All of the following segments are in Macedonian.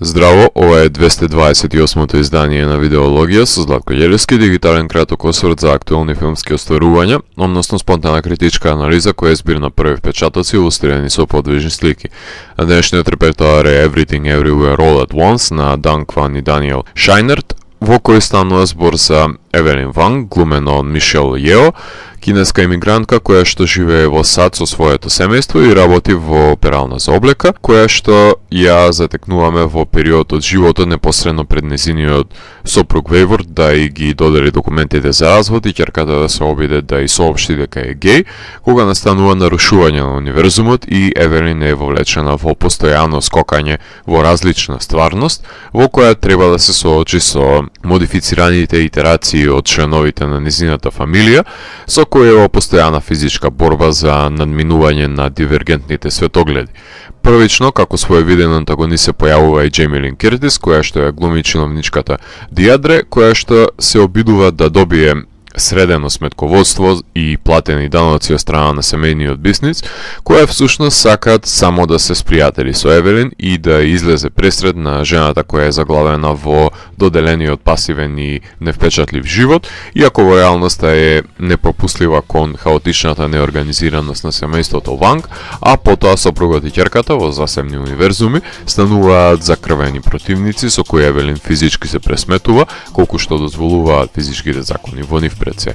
Здраво, ова е 228-то издание на Видеологија со Златко Ѓелевски, дигитален краток осврт за актуелни филмски остварувања, односно спонтана критичка анализа која е збир на први впечатоци илустрирани со подвижни слики. На денешниот репертоар е Everything Everywhere All at Once на Дан Кван и Даниел Шајнерт, во кој станува збор за Евелин Ванг, глумена од Мишел Јео, кинеска имигрантка која што живее во САД со своето семејство и работи во перална за облека, која што ја затекнуваме во период од животот непосредно пред незиниот сопруг Вејворд да и ги додели документите за развод и ќерката да се обиде да и соопшти дека е геј, кога настанува нарушување на универзумот и Евелин е вовлечена во постојано скокање во различна стварност, во која треба да се соочи со модифицираните итерации од членовите на незината фамилија, со кој е во постојана физичка борба за надминување на дивергентните светогледи. Првично, како своевиден антагонист се појавува и Џејми Лин Кертис, која што ја глуми чиновничката Диадре, која што се обидува да добие средено сметководство и платени даноци од страна на семејниот бизнис, која всушност сакаат само да се спријатели со Евелин и да излезе пресред на жената која е заглавена во доделениот пасивен и невпечатлив живот, иако во реалноста е непропуслива кон хаотичната неорганизираност на семејството Ванг, а потоа сопругот и ќерката во засебни универзуми стануваат закрвени противници со кои Евелин физички се пресметува, колку што дозволуваат физичките закони во нив пред се.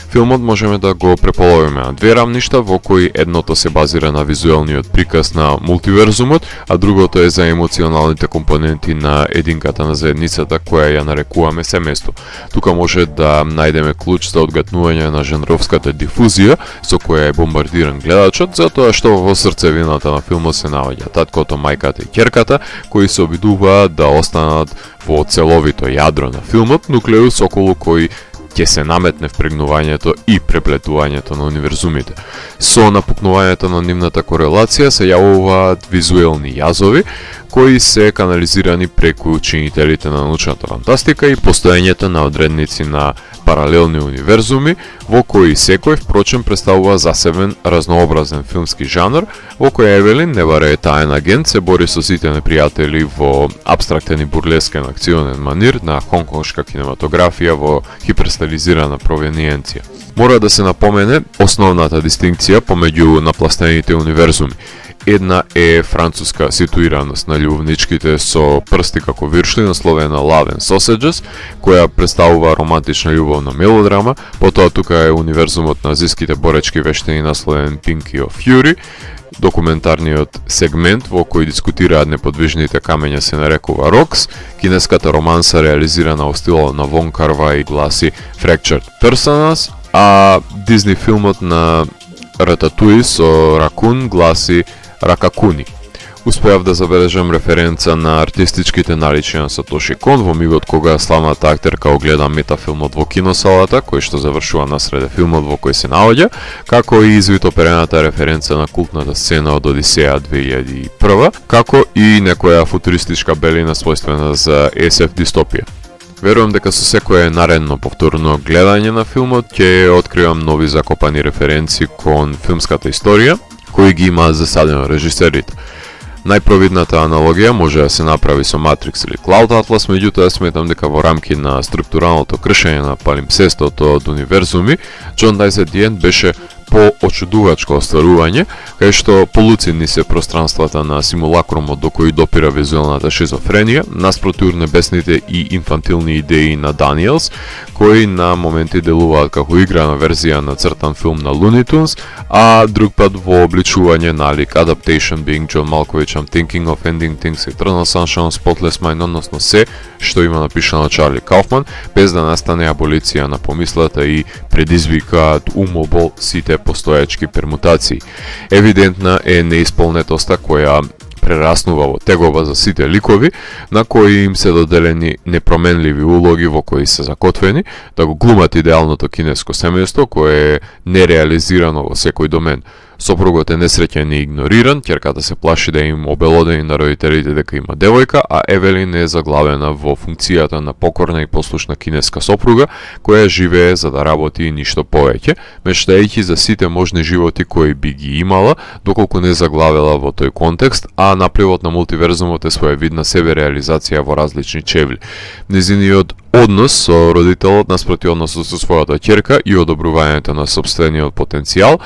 Филмот можеме да го преполовиме на две рамништа, во кои едното се базира на визуелниот приказ на мултиверзумот, а другото е за емоционалните компоненти на единката на заедницата која ја нарекуваме семејство. Тука може да најдеме клуч за одгатнување на жанровската дифузија со која е бомбардиран гледачот, затоа што во срцевината на филмот се наоѓа таткото, мајката и ќерката, кои се обидуваат да останат во целовито јадро на филмот, нуклеус околу кој ќе се наметне впрегнувањето и преплетувањето на универзумите. Со напукнувањето на нивната корелација се јавуваат визуелни јазови, кои се канализирани преку учинителите на научната фантастика и постоењето на одредници на паралелни универзуми, во кои секој, впрочем, представува засебен разнообразен филмски жанр, во кој Евелин, не баре е таен агент, се бори со сите непријатели во абстрактен и бурлескен акционен манир на хонконгшка кинематографија во хиперстилизирана провениенција. Мора да се напомене основната дистинкција помеѓу напластените универзуми. Една е француска ситуираност на љубовничките со прсти како виршли насловена Love and Sausages, која представува романтична љубовна мелодрама, потоа тука е универзумот на азиските боречки вештини насловен Pinky of Fury, документарниот сегмент во кој дискутираат неподвижните камења се нарекува Rocks, кинеската романса реализирана во стилот на Вон Кар-вај гласи Fractured Personas, а Дизни филмот на Рататуи со ракун гласи Ракакуни. Успеав да забележам референца на артистичките наличи на Сатоши Кон во мигот кога славната актерка огледа метафилмот во киносалата, кој што завршува насреде филмот во кој се наоѓа, како и извито перената референца на култната сцена од Одисеја 2001, како и некоја футуристичка белина својствена за SF дистопија. Верувам дека со секое наредно повторно гледање на филмот ќе откривам нови закопани референции кон филмската историја, кои ги имаат засадено режисерите. Најпровидната аналогија може да се направи со Matrix или Cloud Atlas, меѓутоа сметам дека во рамки на структуралното кршење на палимпсестото од универзуми, John Dies at the End беше по-очудувачко остварување, кај што полуцидни се пространствата на симулакрумот до кој допира визуелната шизофренија, наспротив небесните и инфантилни идеи на Даниелс, кои на моменти делуваат како играна верзија на цртан филм на Looney Tunes, а друг пат во обличување налик Adaptation being John Malkovich, I'm thinking of ending things, Eternal Sunshine, Spotless Mind, односно се што има напишано Чарли Кауфман, без да настане аболиција на помислата и предизвикаат умобол сите постоечки пермутации. Евидентна е неисполнетоста која прераснува во тегоба за сите ликови, на кои им се доделени непроменливи улоги во кои се закотвени, да го глумат идеалното кинеско семејство кое е нереализирано во секој домен. Сопругот е несреќен и игнориран, ќерката се плаши да им обелодени на родителите дека има девојка, а Евелин е заглавена во функцијата на покорна и послушна кинеска сопруга, која живее за да работи и ништо повеќе, мечтајќи за сите можни животи кои би ги имала, доколку не заглавела во тој контекст, а напливот на мултиверзумот е своевидна себереализација во различни чевли. Незиниот однос со родителот наспроти односот со својата ќерка и одобрувањето на сопствениот потенцијал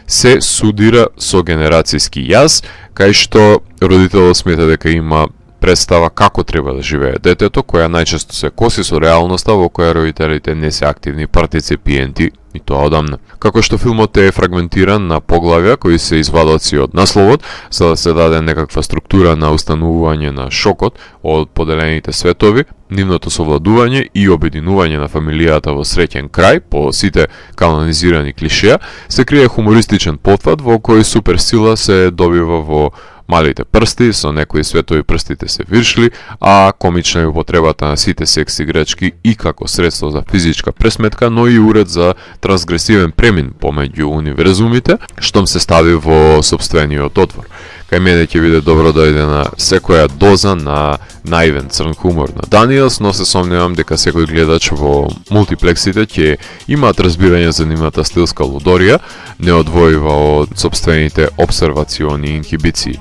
се судира со генерацијски јаз, кај што родителот смета дека има представа како треба да живее детето, која најчесто се коси со реалноста во која родителите не се активни партиципиенти и тоа одамна. Како што филмот е фрагментиран на поглавја кои се извадоци од насловот, за да се даде некаква структура на установување на шокот од поделените светови, нивното совладување и обединување на фамилијата во среќен крај по сите канонизирани клишеа, се крие хумористичен потфат во кој суперсила се добива во малите прсти, со некои светови прстите се виршли, а комична е употребата на сите секс играчки и како средство за физичка пресметка, но и уред за трансгресивен премин помеѓу универзумите, штом се стави во сопствениот отвор. Кај мене ќе биде добро да иде на секоја доза на наивен црн хумор на Даниелс, но се сомневам дека секој гледач во мултиплексите ќе имаат разбирање за нивната стилска лудорија, не одвоива од сопствените обсервациони инхибиции.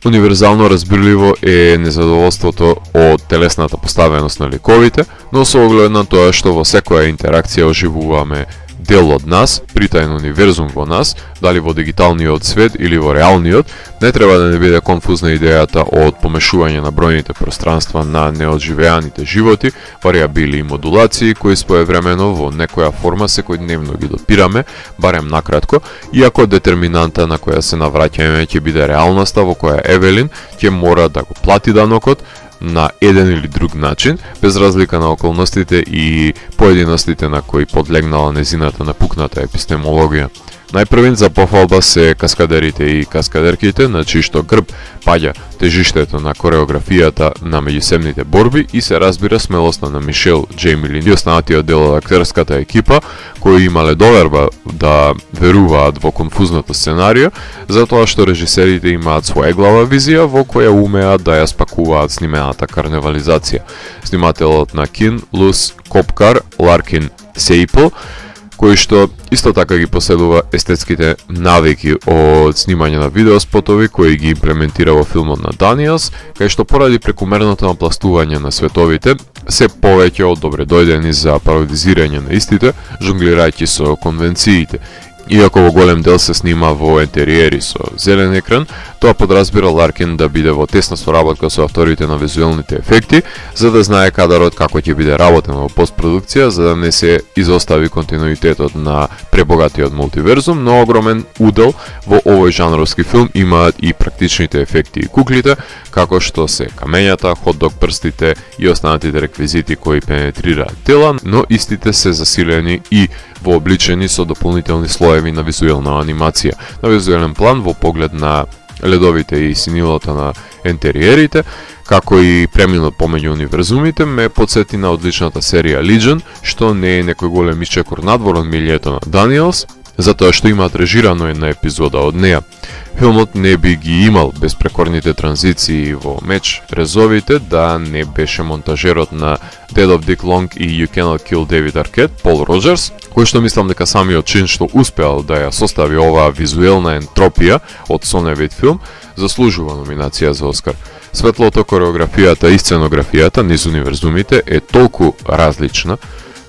Универзално разбирливо е незадоволството од телесната поставеност на ликовите, но со оглед на тоа што во секоја интеракција оживуваме дел од нас, притаен универзум во нас, дали во дигиталниот свет или во реалниот, не треба да не биде конфузна идејата од помешување на бројните пространства на неодживеаните животи, вариабили и модулации кои своевремено во некоја форма секојдневно ги допираме, барем накратко, иако детерминанта на која се навраќаме ќе биде реалноста во која Евелин ќе мора да го плати данокот на еден или друг начин, без разлика на околностите и поединостите на кои подлегнала незината напукната епистемологија. Најпрвен за пофалба се каскадерите и каскадерките, на чијшто грб паѓа тежиштето на кореографијата на меѓусебните борби и се разбира смелоста на Мишел Џејмилин и останатиот дел од актерската екипа, кои имале доверба да веруваат во конфузното сценарио, затоа што режисерите имаат своја глава визија во која умеат да ја спакуваат снимената карневализација. Снимателот на Кин, Лус Копкар, Ларкин Сейпл, кој што исто така ги поседува естетските навики од снимање на видеоспотови кои ги имплементира во филмот на Даниелс, кај што поради прекумерното напластување на световите, се повеќе од добре дојдени за пародизирање на истите, жонглирајќи со конвенциите. Иако во голем дел се снима во интериери со зелен екран, тоа подразбира Ларкин да биде во тесна соработка со авторите на визуелните ефекти, за да знае кадарот како ќе биде работен во постпродукција, за да не се изостави континуитетот на пребогатиот мултиверзум, но огромен удел во овој жанровски филм имаат и практичните ефекти и куклите, како што се камењата, хот-дог прстите и останатите реквизити кои пенетрираат тела, но истите се засилени и вообличени со дополнителни слоеви на визуелна анимација. На визуелен план во поглед на ледовите и синилото на интериерите, како и преминот помеѓу универзумите, ме подсети на одличната серија Legion, што не е некој голем исчекор надвор од милието на Даниелс, затоа што имаат режирано една епизода од неа. Филмот не би ги имал без прекорните транзиции во меч резовите да не беше монтажерот на Dead of Dick Long и You Cannot Kill David Arquette, Пол Роджерс, кој што мислам дека самиот чин што успеал да ја состави оваа визуелна ентропија од соневит филм, заслужува номинација за Оскар. Светлото, кореографијата и сценографијата низ универзумите е толку различна,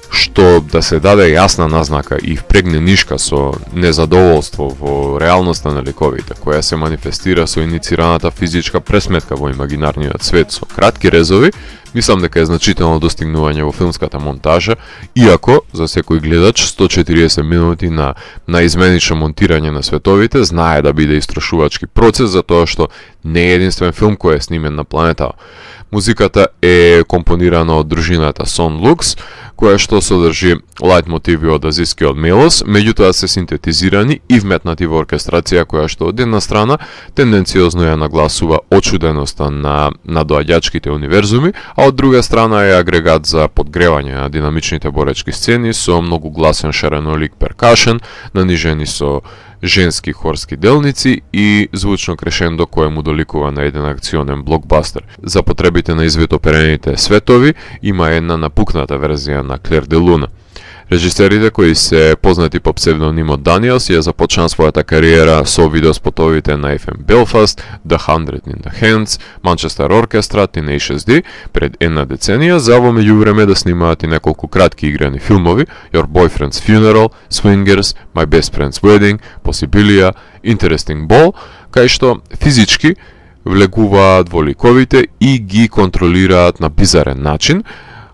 што да се даде јасна назнака и впрегне нишка со незадоволство во реалноста на ликовите, која се манифестира со иницираната физичка пресметка во имагинарниот свет со кратки резови, мислам дека е значително достигнување во филмската монтажа, иако за секој гледач 140 минути на изменично монтирање на световите знае да биде истрошувачки процес, затоа што не е единствен филм кој е снимен на планетава. Музиката е компонирана од дружината Son Lux, која што содржи лајт мотиви од азискиот мелос, меѓутоа се синтетизирани и вметнати во оркестрација која што од една страна тенденциозно ја нагласува очуденоста на доаѓачките универзуми, а од друга страна е агрегат за подгревање на динамичните боречки сцени со многу гласен шаренолик перкашен, нанижени со женски хорски делници и звучно крешендо кое му доликува на еден акционен блокбастер. За потребите на извитоперените светови има една напукната верзија на Клер де Луна. Режисерите кои се познати по псевдонимот Даниелс ја започнаа својата кариера со видеоспотовите на FM Belfast, The 100 in the Hands, Manchester Orchestra, Tenacious D, пред една деценија, за во меѓувреме да снимаат и неколку кратки играни филмови, Your Boyfriend's Funeral, Swingers, My Best Friend's Wedding, Possibilia, Interesting Ball, кај што физички влегуваат во ликовите и ги контролираат на бизарен начин,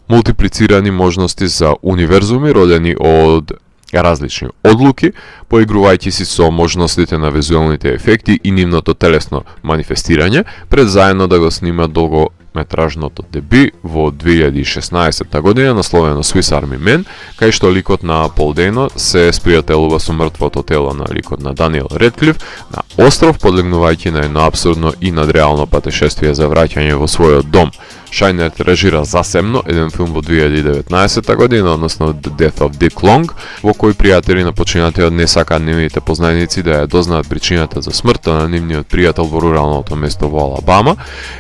мултиплицирани можности за универзуми родени од различни одлуки, поигрувајќи си со можностите на визуелните ефекти и нивното телесно манифестирање, пред заедно да го снимат долгометражното деби во 2016 година насловено Swiss Army Men, кај што ликот на Пол Дейно се спријателува со мртвото тело на ликот на Даниел Редклиф на остров, подлегнувајќи на едно абсурдно и надреално патешествие за враќање во својот дом. Шајнерт режира засебно еден филм во 2019 година, односно The Death of Dick Long, во кој пријатели на починатиот не сакаат нивните познаници да ја дознаат причината за смртта на нивниот пријател во руралното место во Алабама,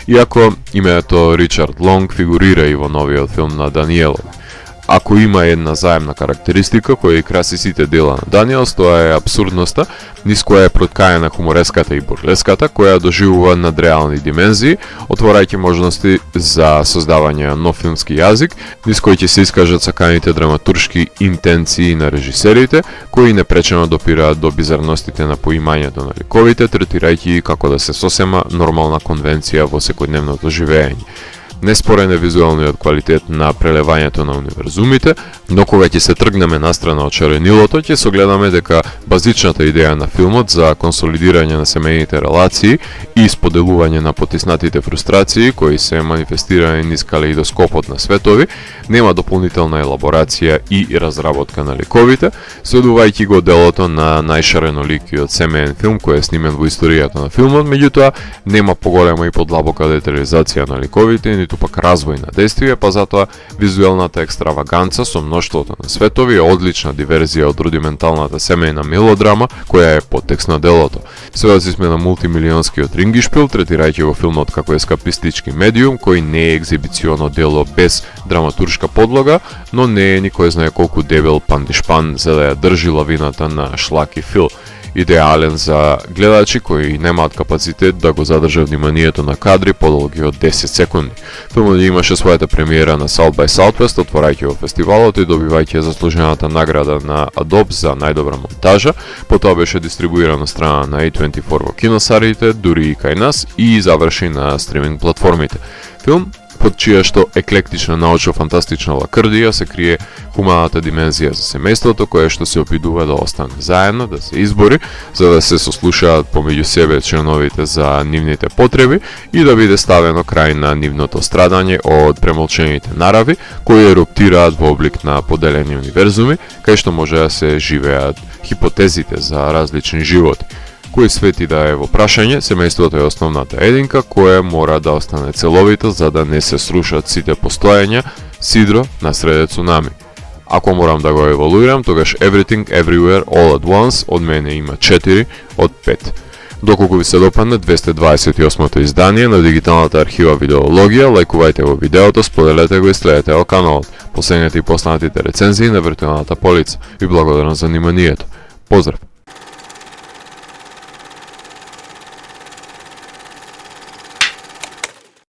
иако името Ричард Лонг фигурира и во новиот филм на Даниелов. Ако има една заемна карактеристика која и краси сите дела на Даниелс, тоа е абсурдноста, низ која е проткаена хумореската и бурлеската, која доживува надреални димензии, отворајќи можности за создавање на нов филмски јазик, низ кој ќе се искажат саканите драматуршки интенции на режисерите, кои непречено допираат до бизарностите на поимањето на ликовите, третирајќи како да се сосема нормална конвенција во секојдневното живење. Неспорен е визуелниот квалитет на прелевањето на универзумите, но кога ќе се тргнеме настрана од шаренилото, ќе согледаме дека базичната идеја на филмот за консолидирање на семејните релации и споделување на потиснатите фрустрации кои се манифестирани низ калеидоскопот на светови, нема дополнителна елаборација и разработка на ликовите, следувајќи го делото на најшареноликиот семеен филм кој е снимен во историјата на филмот, меѓутоа нема поголема и подлабока детализација на ликовите, ниту пак развој на действие, па затоа визуелната екстраваганца со мноштвото на светови е одлична диверзија од рудименталната семејна мелодрама која е подтекст на делото. Сведоци сме на мултимилионскиот рингишпил, третирајќи го филмот како ескапистички медиум кој не е екзибиционо дело без драматуршка подлога, но не е никој знае колку дебел пандишпан за да ја држи лавината на шлак и фил. Идеален за гледачи кои немаат капацитет да го задржат вниманието на кадри подолги од 10 секунди. Филмот имаше својата премиера на South by Southwest, отворајќи го фестивалот и добивајќи заслужената награда на Adobe за најдобра монтажа. Потоа беше дистрибуиран на страна на A24 во киносалите, дури и кај нас, и заврши на стриминг платформите. Филм под чија што еклектична научно-фантастична лакрдија се крие хуманата димензија за семејството кое што се обидува да остане заедно, да се избори, за да се сослушаат помеѓу себе членовите за нивните потреби и да биде ставено крај на нивното страдање од премолчените нарави кои еруптираат во облик на поделени универзуми, кај што може да се живеат хипотезите за различни животи. Кој свети да е во прашање, семејството е основната единка која мора да остане целовита за да не се срушат сите постојања сидро на среде цунами. Ако морам да го еволуирам, тогаш Everything Everywhere All at Once од мене има 4 од 5. Доколку ви се допадне 228-то издание на дигиталната архива Видеологија, лајкувајте го видеото, споделете го и следете го каналот. Последните и поснатите рецензии на виртуелната полица. Ви благодарам за вниманието. Поздрав!